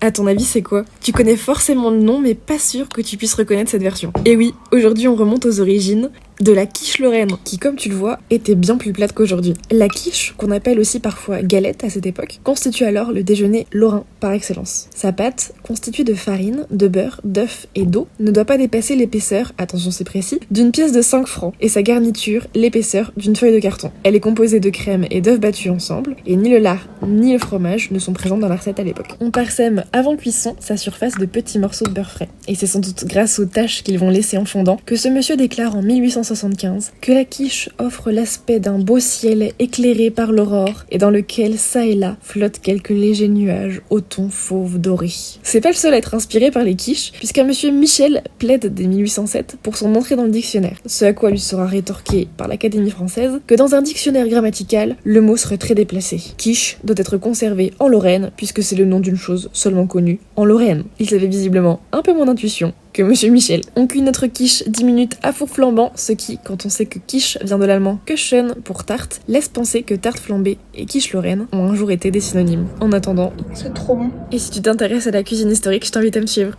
À ton avis, c'est quoi? Tu connais forcément le nom, mais pas sûr que tu puisses reconnaître cette version. Et oui, aujourd'hui on remonte aux origines de la quiche lorraine, qui comme tu le vois, était bien plus plate qu'aujourd'hui. La quiche, qu'on appelle aussi parfois galette à cette époque, constitue alors le déjeuner lorrain par excellence. Sa pâte, constituée de farine, de beurre, d'œufs et d'eau, ne doit pas dépasser l'épaisseur, attention c'est précis, d'une pièce de 5 francs, et sa garniture, l'épaisseur d'une feuille de carton. Elle est composée de crème et d'œufs battus ensemble, et ni le lard ni le fromage ne sont présents dans la recette à l'époque. On parsème avant cuisson sa surface de petits morceaux de beurre frais, et c'est sans doute grâce aux taches qu'ils vont laisser en fondant que ce monsieur déclare en 1875 que la quiche offre l'aspect d'un beau ciel éclairé par l'aurore et dans lequel ça et là flottent quelques légers nuages au ton fauve doré. C'est pas le seul à être inspiré par les quiches, puisqu'un monsieur Michel plaide dès 1807 pour son entrée dans le dictionnaire, ce à quoi lui sera rétorqué par l'Académie française que dans un dictionnaire grammatical, le mot serait très déplacé. Quiche doit être conservé en Lorraine puisque c'est le nom d'une chose seulement connue en Lorraine. Il avait visiblement un peu moins d'intuition que Monsieur Michel. On cuit notre quiche 10 minutes à four flambant, ce qui, quand on sait que quiche vient de l'allemand Kuchen pour tarte, laisse penser que tarte flambée et quiche lorraine ont un jour été des synonymes. En attendant, C'est trop bon. et si tu t'intéresses à la cuisine historique, je t'invite à me suivre.